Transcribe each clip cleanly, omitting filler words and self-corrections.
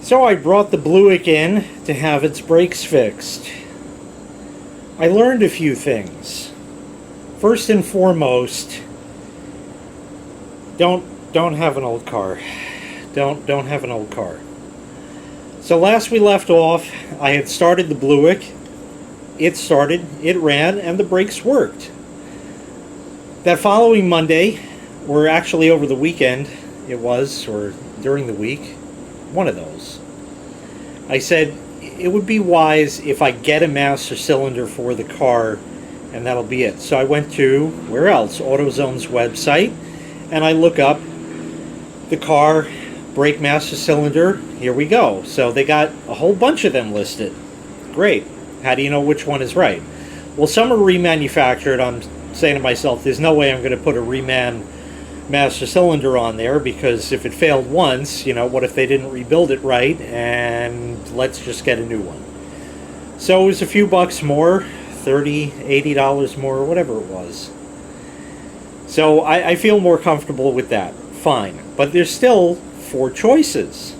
So I brought the Bluick in to have its brakes fixed. I learned a few things. First and foremost, don't have an old car. Don't have an old car. So last we left off, I had started the Bluick. It started, it ran, and the brakes worked. That following Monday, or actually over the weekend, it was, or during the week, one of those, I said it would be wise if I get a master cylinder for the car, and that'll be it. So I went to, where else? AutoZone's website, and I look up the car brake master cylinder. Here we go. So they got a whole bunch of them listed. Great. How do you know which one is right? Well, some are remanufactured. I'm saying to myself, there's no way I'm going to put a reman master cylinder on there, because if it failed once, you know, what if they didn't rebuild it right, and let's just get a new one. So it was a few bucks more, $30, $80 more, or whatever it was. So I feel more comfortable with that. Fine. But there's still 4 choices.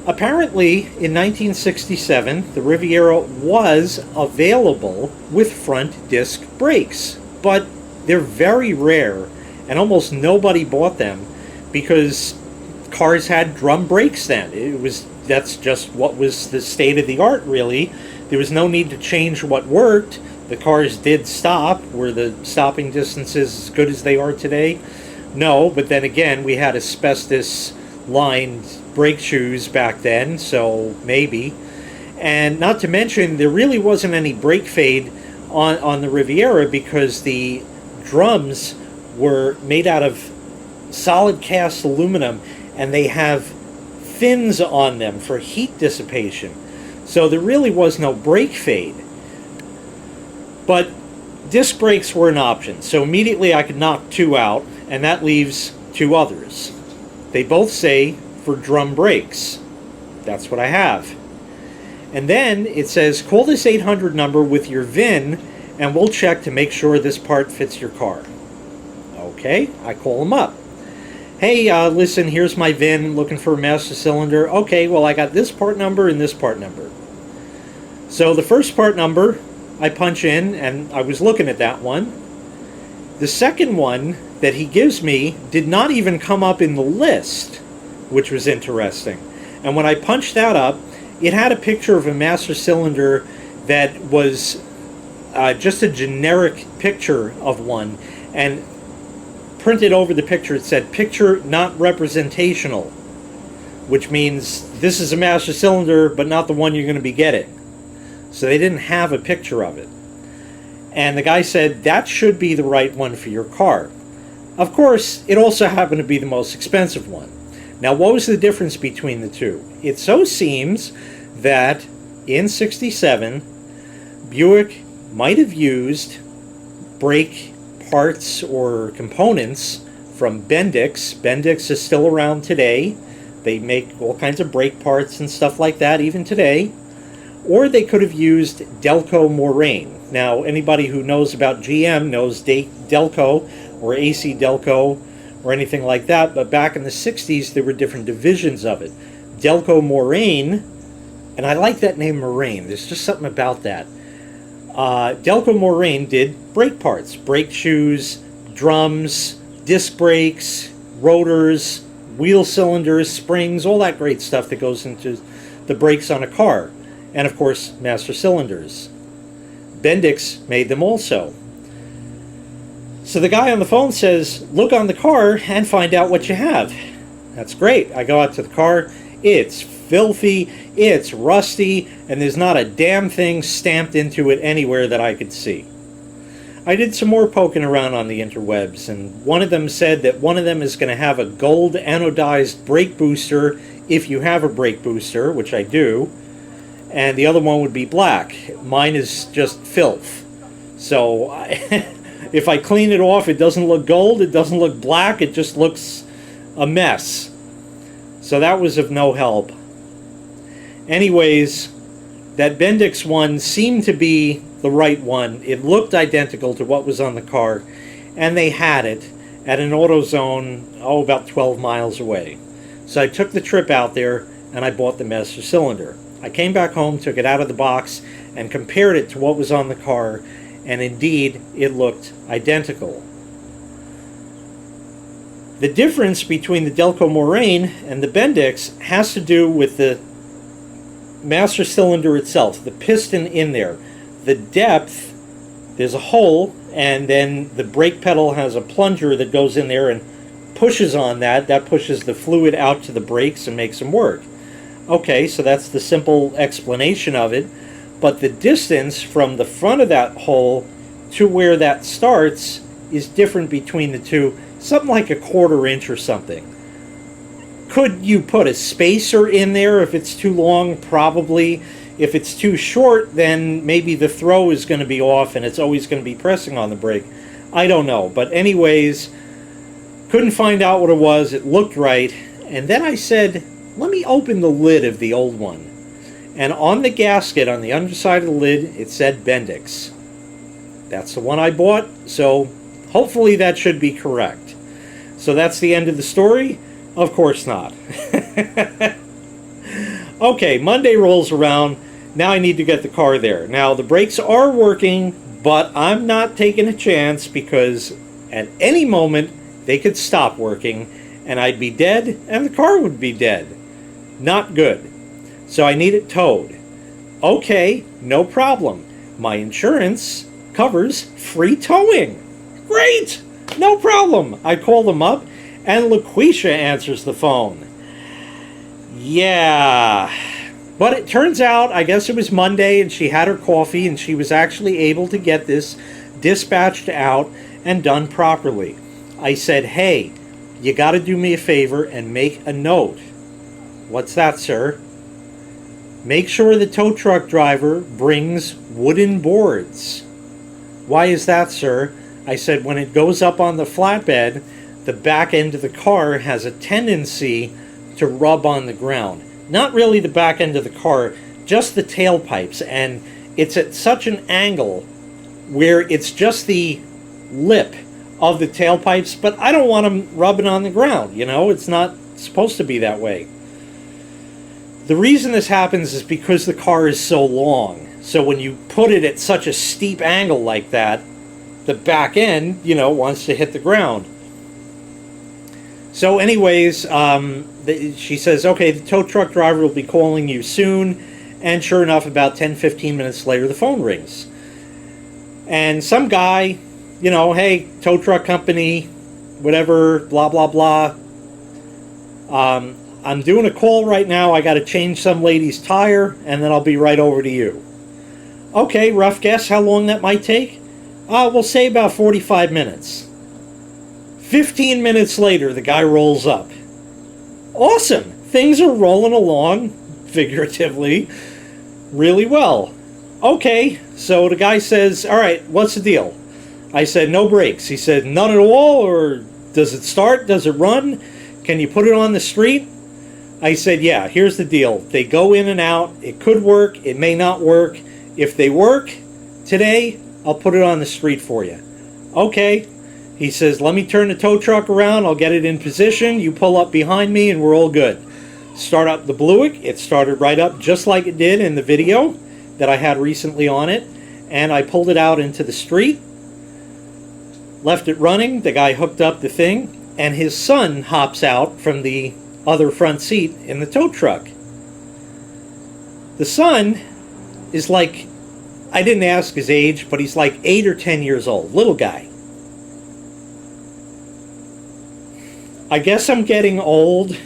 Apparently, in 1967, the Riviera was available with front disc brakes, but they're very rare, and almost nobody bought them because cars had drum brakes then. That's just what was the state of the art, really. There was no need to change what worked. The cars did stop. Were the stopping distances as good as they are today? No, but then again, we had asbestos-lined brake shoes back then, so maybe. And not to mention, there really wasn't any brake fade on the Riviera because the drums were made out of solid cast aluminum, and they have fins on them for heat dissipation. So there really was no brake fade. But disc brakes were an option, so immediately I could knock 2 out, and that leaves 2 others. They both say for drum brakes. That's what I have. And then it says, call this 800 number with your VIN, and we'll check to make sure this part fits your car. Okay, I call them up. Hey, listen, here's my VIN, looking for a master cylinder. Okay, well, I got this part number and this part number. So the first part number, I punch in, and I was looking at that one. The second one that he gives me did not even come up in the list, which was interesting. And when I punched that up, it had a picture of a master cylinder that was just a generic picture of one, and printed over the picture it said, picture not representational, which means this is a master cylinder, but not the one you're going to be getting. So they didn't have a picture of it. And the guy said, that should be the right one for your car. Of course, it also happened to be the most expensive one. Now, what was the difference between the two? It so seems that in '67, Buick might have used brake parts or components from Bendix. Bendix is still around today. They make all kinds of brake parts and stuff like that even today. Or they could have used Delco Moraine. Now, anybody who knows about GM knows Delco or AC Delco or anything like that, but back in the 60s there were different divisions of it. Delco Moraine, and I like that name Moraine, there's just something about that. Delco Moraine did brake parts, brake shoes, drums, disc brakes, rotors, wheel cylinders, springs, all that great stuff that goes into the brakes on a car. And of course, master cylinders. Bendix made them also. So the guy on the phone says, look on the car and find out what you have. That's great. I go out to the car. It's filthy, it's rusty, and there's not a damn thing stamped into it anywhere that I could see. I did some more poking around on the interwebs, and one of them said that one of them is going to have a gold anodized brake booster if you have a brake booster, which I do, and the other one would be black. Mine is just filth. So if I clean it off, it doesn't look gold, it doesn't look black, it just looks a mess. So that was of no help. Anyways, that Bendix one seemed to be the right one. It looked identical to what was on the car, and they had it at an AutoZone, about 12 miles away. So I took the trip out there, and I bought the master cylinder. I came back home, took it out of the box, and compared it to what was on the car, and indeed, it looked identical. The difference between the Delco Moraine and the Bendix has to do with the master cylinder itself, the piston in there. The depth, there's a hole, and then the brake pedal has a plunger that goes in there and pushes on that. That pushes the fluid out to the brakes and makes them work. Okay, so that's the simple explanation of it. But the distance from the front of that hole to where that starts is different between the two. Something like a 1/4 inch or something. Could you put a spacer in there if it's too long? Probably. If it's too short, then maybe the throw is going to be off and it's always going to be pressing on the brake. I don't know. But anyways, couldn't find out what it was. It looked right. And then I said, let me open the lid of the old one. And on the gasket, on the underside of the lid, it said Bendix. That's the one I bought, so hopefully that should be correct. So that's the end of the story? Of course not. Okay, Monday rolls around. Now I need to get the car there. Now the brakes are working, but I'm not taking a chance because at any moment they could stop working and I'd be dead and the car would be dead. Not good. So I need it towed. Okay, no problem. My insurance covers free towing. Great! No problem. I call them up, and LaQuisha answers the phone. Yeah. But it turns out, I guess it was Monday, and she had her coffee, and she was actually able to get this dispatched out and done properly. I said, hey, you got to do me a favor and make a note. What's that, sir? Make sure the tow truck driver brings wooden boards. Why is that, sir? I said, when it goes up on the flatbed, the back end of the car has a tendency to rub on the ground. Not really the back end of the car, just the tailpipes. And it's at such an angle where it's just the lip of the tailpipes, but I don't want them rubbing on the ground, you know? It's not supposed to be that way. The reason this happens is because the car is so long. So when you put it at such a steep angle like that, the back end, you know, wants to hit the ground. So anyways, she says, okay, the tow truck driver will be calling you soon. And sure enough, about 10-15 minutes later, the phone rings. And some guy, you know, hey, tow truck company, whatever, blah, blah, blah. I'm doing a call right now. I got to change some lady's tire, and then I'll be right over to you. Okay, rough guess how long that might take? We'll say about 45 minutes. 15 minutes later, the guy rolls up. Awesome. Things are rolling along, figuratively, really well. Okay, so the guy says, all right, what's the deal? I said, no brakes. He said, none at all, or does it start? Does it run? Can you put it on the street? I said, yeah, here's the deal. They go in and out. It could work. It may not work. If they work today, I'll put it on the street for you. Okay. He says, let me turn the tow truck around. I'll get it in position. You pull up behind me and we're all good. Start up the Bluick. It started right up just like it did in the video that I had recently on it. And I pulled it out into the street. Left it running. The guy hooked up the thing. And his son hops out from the other front seat in the tow truck. The son is like, I didn't ask his age, but he's like 8 or 10 years old. Little guy. I guess I'm getting old.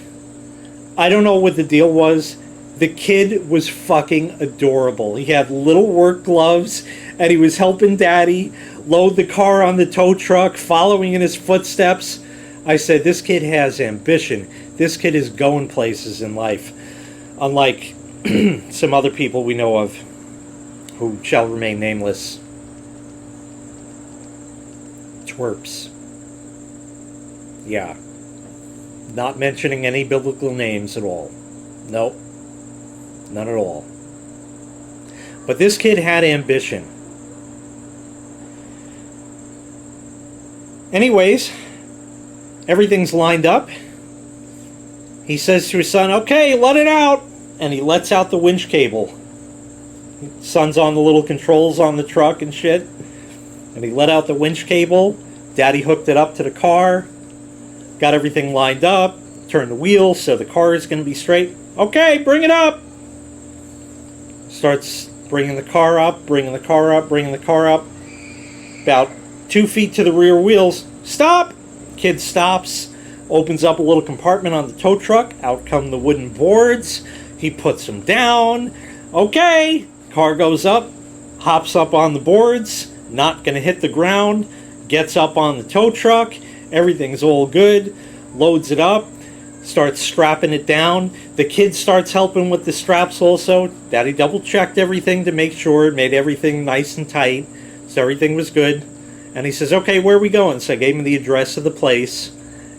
I don't know what the deal was. The kid was fucking adorable. He had little work gloves, and he was helping Daddy load the car on the tow truck, following in his footsteps. I said, this kid has ambition. This kid is going places in life. Unlike some other people we know of who shall remain nameless. Twerps. Yeah. Not mentioning any biblical names at all. Nope. None at all. But this kid had ambition. Anyways, everything's lined up. He says to his son, okay, let it out. And he lets out the winch cable. Son's on the little controls on the truck and shit. And he let out the winch cable. Daddy hooked it up to the car. Got everything lined up. Turned the wheel so the car is going to be straight. Okay, bring it up. Starts bringing the car up, bringing the car up, bringing the car up. About 2 feet to the rear wheels. Stop! Kid stops. Opens up a little compartment on the tow truck. Out come the wooden boards. He puts them down. Okay. Car goes up. Hops up on the boards. Not going to hit the ground. Gets up on the tow truck. Everything's all good. Loads it up. Starts strapping it down. The kid starts helping with the straps also. Daddy double checked everything to make sure. Made everything nice and tight. So everything was good. And he says, okay, where are we going? So I gave him the address of the place.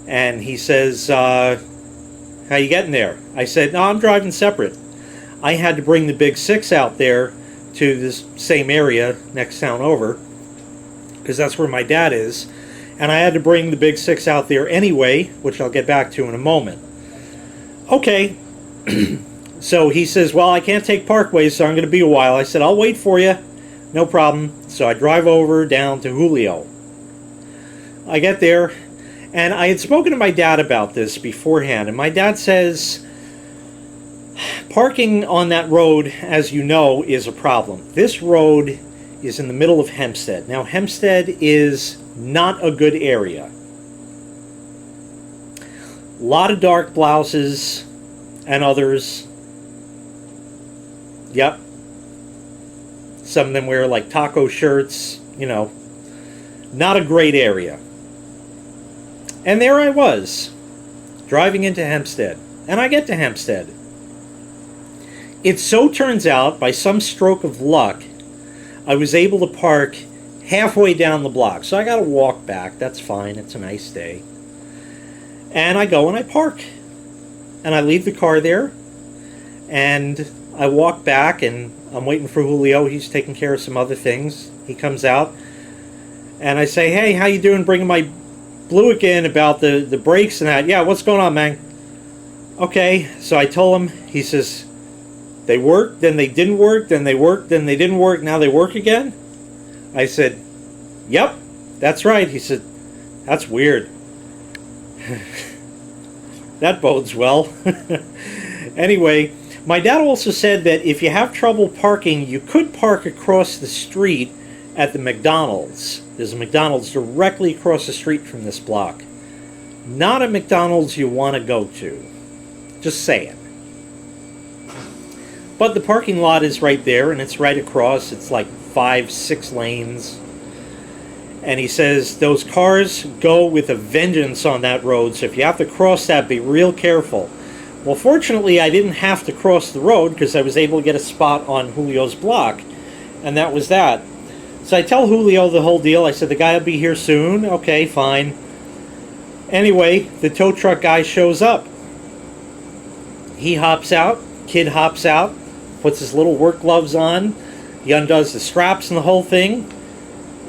And he says, how you getting there? I said, no, I'm driving separate. I had to bring the big 6 out there to this same area next town over, because that's where my dad is. And I had to bring the big 6 out there anyway, which I'll get back to in a moment. Okay. So he says, well, I can't take Parkway, so I'm going to be a while. I said, I'll wait for you. No problem. So I drive over down to Julio. I get there. And I had spoken to my dad about this beforehand, and my dad says, parking on that road, as you know, is a problem. This road is in the middle of Hempstead. Now, Hempstead is not a good area. A lot of dark blouses and others. Yep. Some of them wear like taco shirts, you know. Not a great area. And there I was, driving into Hempstead. And I get to Hempstead. It so turns out, by some stroke of luck, I was able to park halfway down the block. So I got to walk back. That's fine. It's a nice day. And I go and I park. And I leave the car there. And I walk back and I'm waiting for Julio. He's taking care of some other things. He comes out. And I say, hey, how you doing? Bringing my Bluick in about the brakes and that. Yeah, what's going on, man? Okay, so I told him. He says, they worked, then they didn't work, then they worked, then they didn't work, now they work again? I said, yep, that's right. He said, that's weird. That bodes well. Anyway, my dad also said that if you have trouble parking, you could park across the street at the McDonald's. There's a McDonald's directly across the street from this block. Not a McDonald's you want to go to. Just saying. But the parking lot is right there, and it's right across. It's like 5-6 lanes. And he says those cars go with a vengeance on that road, so if you have to cross that, be real careful. Well, fortunately, I didn't have to cross the road because I was able to get a spot on Julio's block, and that was that. So I tell Julio the whole deal. I said, the guy will be here soon. Okay, fine. Anyway, the tow truck guy shows up. He hops out. Kid hops out. Puts his little work gloves on. He undoes the straps and the whole thing.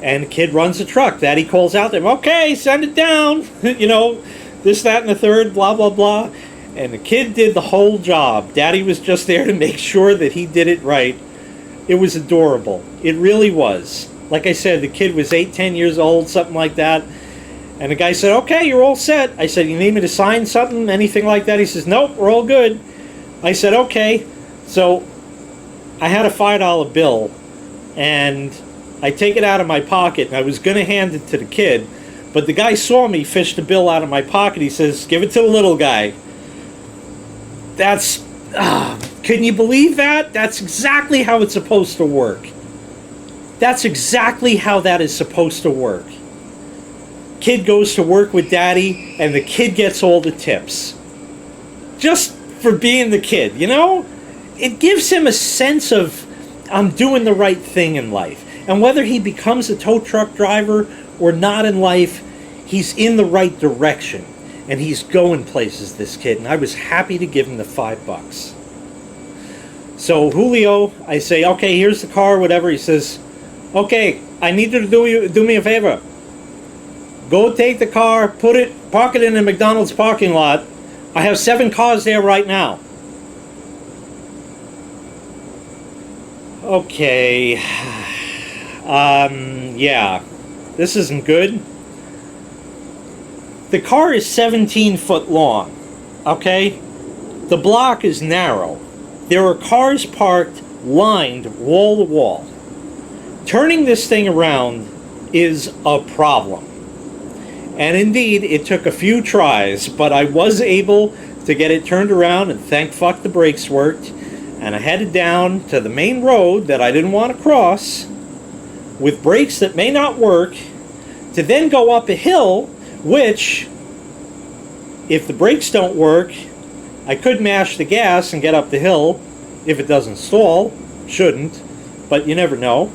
And the kid runs the truck. Daddy calls out to him, okay, send it down. You know, this, that, and the third, blah, blah, blah. And the kid did the whole job. Daddy was just there to make sure that he did it right. It was adorable. It really was. Like I said, the kid was 8-10 years old, something like that. And the guy said, okay, you're all set. I said, you need me to sign something, anything like that? He says, nope, we're all good. I said, okay. So I had a $5 bill, and I take it out of my pocket, and I was going to hand it to the kid, but the guy saw me fish the bill out of my pocket. He says, give it to the little guy. That's, can you believe that? That's exactly how it's supposed to work. That's exactly how that is supposed to work. Kid goes to work with daddy, and the kid gets all the tips. Just for being the kid, you know? It gives him a sense of, I'm doing the right thing in life. And whether he becomes a tow truck driver or not in life, he's in the right direction. And he's going places, this kid. And I was happy to give him the $5. So Julio, I say, okay, here's the car, whatever. He says, okay, I need you to do me a favor. Go take the car, park it in the McDonald's parking lot. I have 7 cars there right now. Okay. Yeah. This isn't good. The car is 17 foot long. Okay? The block is narrow. There are cars parked, lined wall to wall. Turning this thing around is a problem. And indeed, it took a few tries, but I was able to get it turned around, and thank fuck the brakes worked. And I headed down to the main road that I didn't want to cross, with brakes that may not work, to then go up a hill, which, if the brakes don't work, I could mash the gas and get up the hill if it doesn't stall. Shouldn't, but you never know.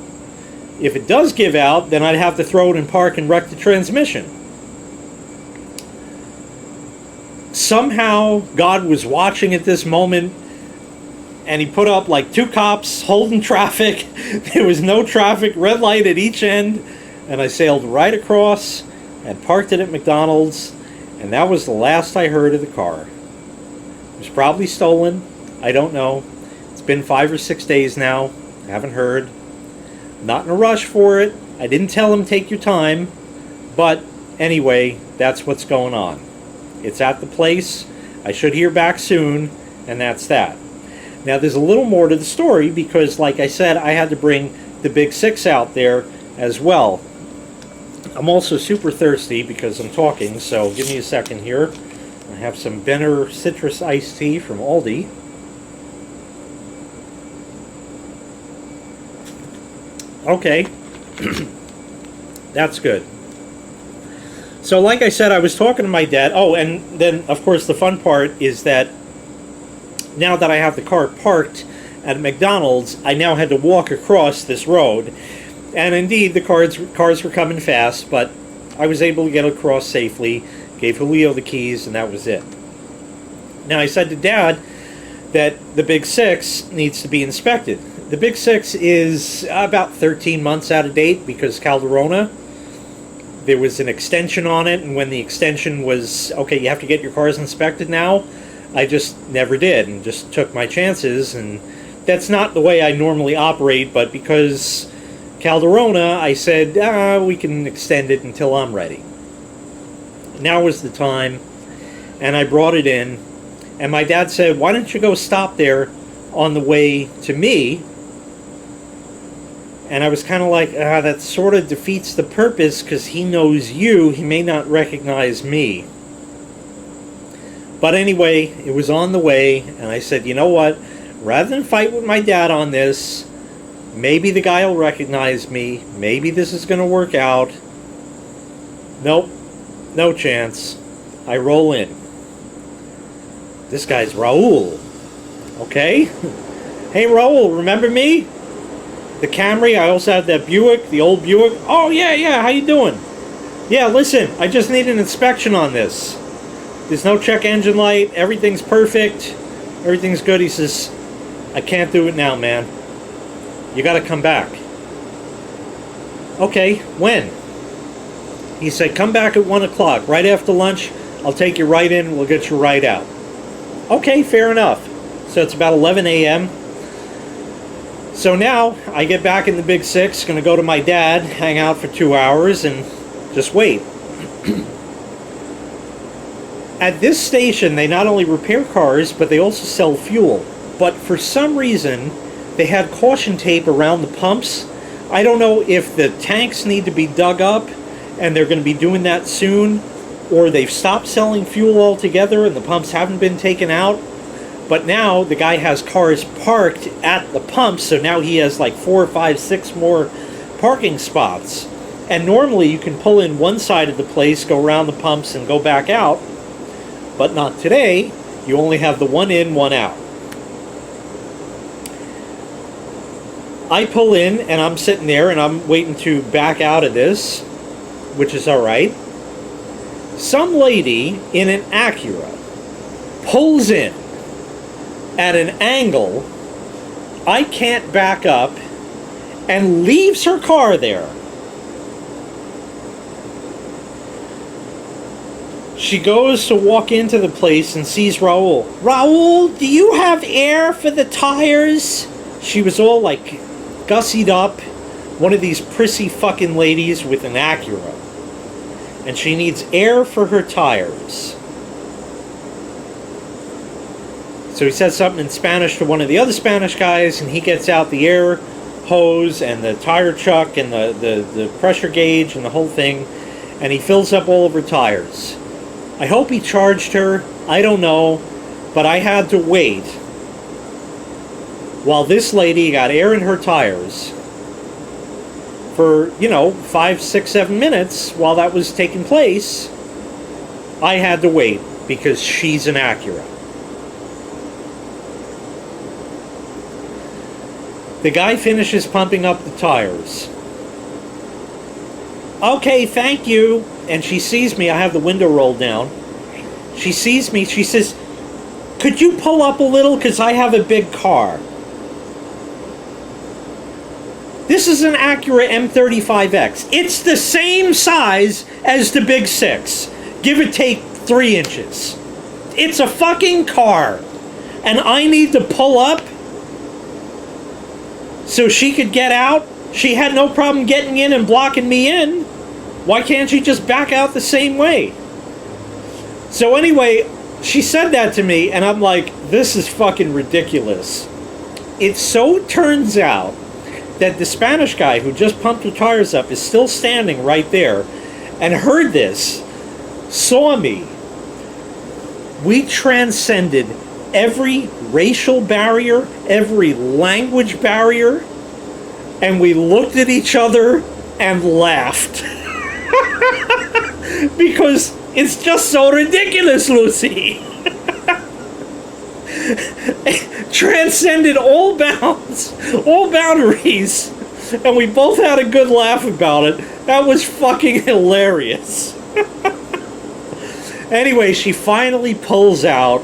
If it does give out, then I'd have to throw it in park and wreck the transmission. Somehow, God was watching at this moment, and he put up like 2 cops holding traffic. There was no traffic, red light at each end, and I sailed right across and parked it at McDonald's, and that was the last I heard of the car. It was probably stolen. I don't know. It's been 5 or 6 days now. I haven't heard. Not in a rush for it. I didn't tell him take your time, but anyway, that's what's going on. It's at the place. I should hear back soon, and that's that. Now, there's a little more to the story because, like I said, I had to bring the Big 6 out there as well. I'm also super thirsty because I'm talking, so give me a second here. I have some Benner citrus iced tea from Aldi. Okay. That's good. So like I said, I was talking to my dad. Oh, and then, of course, the fun part is that now that I have the car parked at McDonald's, I now had to walk across this road. And indeed, the cars were coming fast, but I was able to get across safely, gave Julio the keys, and that was it. Now, I said to Dad that the Big 6 needs to be inspected. The Big 6 is about 13 months out of date because Calderona, there was an extension on it, and when the extension was, okay, you have to get your cars inspected now, I just never did and just took my chances, and that's not the way I normally operate, but because Calderona, I said, we can extend it until I'm ready. Now was the time, and I brought it in, and my dad said, why don't you go stop there on the way to me? And I was kind of like, that sort of defeats the purpose because he knows you. He may not recognize me. But anyway, it was on the way, and I said, you know what? Rather than fight with my dad on this, maybe the guy will recognize me. Maybe this is going to work out. Nope. No chance. I roll in. This guy's Raul. Okay? Hey, Raul, remember me? The Camry, I also had that Buick, the old Buick. Oh, yeah, how you doing? Yeah, listen, I just need an inspection on this. There's no check engine light, everything's perfect, everything's good. He says, I can't do it now, man. You gotta come back. Okay, when? He said, come back at 1 o'clock, right after lunch. I'll take you right in, we'll get you right out. Okay, fair enough. So it's about 11 a.m. So now, I get back in the Big 6, going to go to my dad, hang out for 2 hours, and just wait. At this station, they not only repair cars, but they also sell fuel. But for some reason, they had caution tape around the pumps. I don't know if the tanks need to be dug up, and they're going to be doing that soon, or they've stopped selling fuel altogether, and the pumps haven't been taken out. But now the guy has cars parked at the pump, so now he has like 4, 5, 6 more parking spots. And normally you can pull in one side of the place, go around the pumps, and go back out. But not today. You only have the one in, one out. I pull in, and I'm sitting there, and I'm waiting to back out of this, which is all right. Some lady in an Acura pulls in at an angle I can't back up and leaves her car there. She goes to walk into the place and sees Raul. Raul, do you have air for the tires? She was all like gussied up. One of these prissy fucking ladies with an Acura. And she needs air for her tires. So he says something in Spanish to one of the other Spanish guys, and he gets out the air hose and the tire chuck and the pressure gauge and the whole thing, and he fills up all of her tires. I hope he charged her. I don't know. But I had to wait while this lady got air in her tires for, 5, 6, 7 minutes while that was taking place. I had to wait because she's an Acura. The guy finishes pumping up the tires. Okay, thank you. And she sees me. I have the window rolled down. She sees me. She says, could you pull up a little? Because I have a big car. This is an Acura M35X. It's the same size as the Big 6. Give or take 3 inches. It's a fucking car. And I need to pull up so she could get out. She had no problem getting in and blocking me in. Why can't she just back out the same way? So anyway, she said that to me, and I'm like, this is fucking ridiculous. It so turns out that the Spanish guy who just pumped her tires up is still standing right there and heard this, saw me. We transcended every racial barrier, every language barrier, and we looked at each other and laughed. Because it's just so ridiculous, Lucy. Transcended all bounds, all boundaries, and we both had a good laugh about it. That was fucking hilarious. Anyway, she finally pulls out.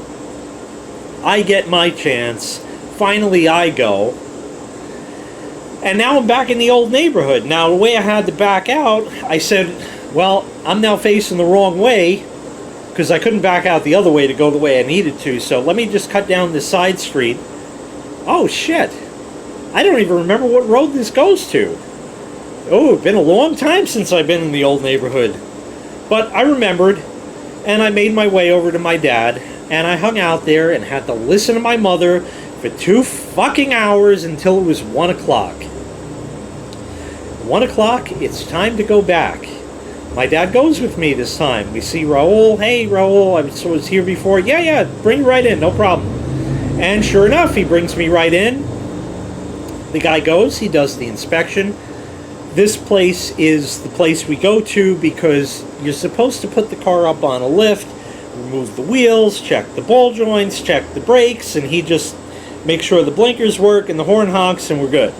I get my chance. Finally, I go. And now I'm back in the old neighborhood. Now, the way I had to back out, I said, well, I'm now facing the wrong way because I couldn't back out the other way to go the way I needed to. So let me just cut down this side street. Oh, shit. I don't even remember what road this goes to. Oh, it's been a long time since I've been in the old neighborhood. But I remembered, and I made my way over to my dad, and I hung out there and had to listen to my mother for 2 fucking hours until it was 1 o'clock. 1 o'clock, it's time to go back. My dad goes with me this time. We see Raul. Hey, Raul, I was here before. Yeah, bring you right in, no problem. And sure enough, he brings me right in. The guy goes, he does the inspection. This place is the place we go to because you're supposed to put the car up on a lift, remove the wheels, check the ball joints, check the brakes, and he just makes sure the blinkers work and the horn honks and we're good.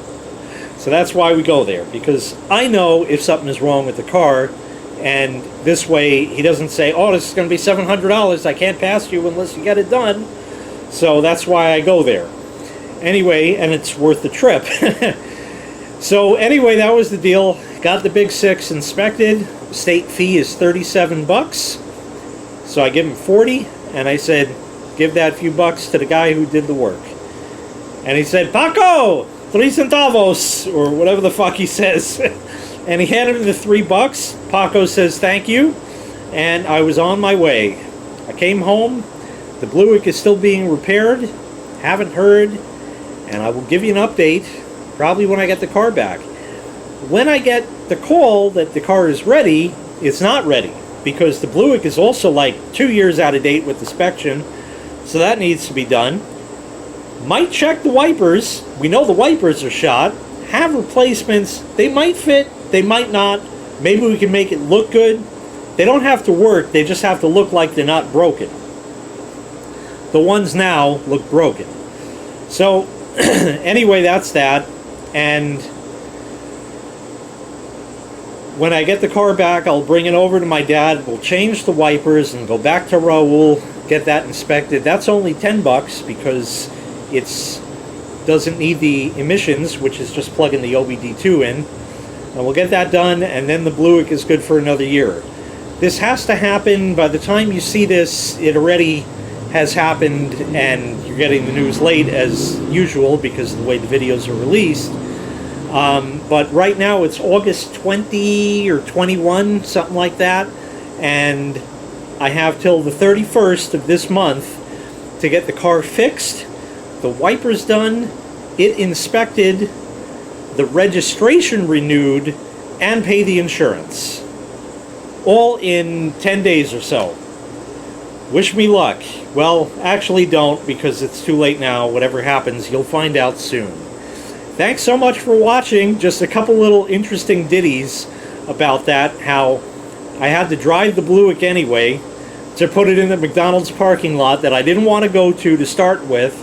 So that's why we go there, because I know if something is wrong with the car, and this way he doesn't say, oh, this is going to be $700, I can't pass you unless you get it done. So that's why I go there. Anyway, and it's worth the trip. So anyway, that was the deal. Got the Big 6 inspected. State fee is $37. So I give him 40, and I said, give that few bucks to the guy who did the work. And he said, Paco, 3 centavos, or whatever the fuck he says. And he handed me the $3. Paco says thank you, and I was on my way. I came home. The Bluick is still being repaired. Haven't heard, and I will give you an update probably when I get the car back. When I get the call that the car is ready, it's not ready because the Bluick is also like 2 years out of date with inspection, so that needs to be done. Might check the wipers. We know the wipers are shot. Have replacements. They might fit, they might not. Maybe we can make it look good. They don't have to work, they just have to look like they're not broken. The ones now look broken. So anyway, that's that. And when I get the car back, I'll bring it over to my dad. We'll change the wipers and go back to Raul, get that inspected. That's only $10 because it's doesn't need the emissions, which is just plugging the OBD2 in. And we'll get that done, and then the Bluick is good for another year. This has to happen. By the time you see this, it already has happened, and you're getting the news late as usual because of the way the videos are released. But right now it's August 20 or 21, something like that, and I have till the 31st of this month to get the car fixed, the wipers done, it inspected, the registration renewed, and pay the insurance. All in 10 days or so. Wish me luck. Well, actually don't, because it's too late now. Whatever happens, you'll find out soon. Thanks so much for watching. Just a couple little interesting ditties about that, how I had to drive the Bluick anyway to put it in the McDonald's parking lot that I didn't want to go to start with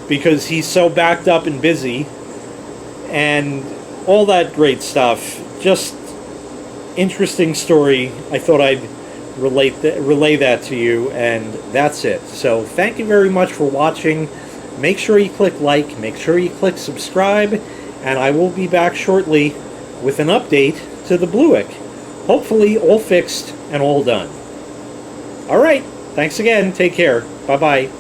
because he's so backed up and busy, and all that great stuff. Just interesting story. I thought I'd relay that to you, and that's it. So thank you very much for watching. Make sure you click like, make sure you click subscribe, and I will be back shortly with an update to the Bluick. Hopefully all fixed and all done. Alright, thanks again. Take care. Bye-bye.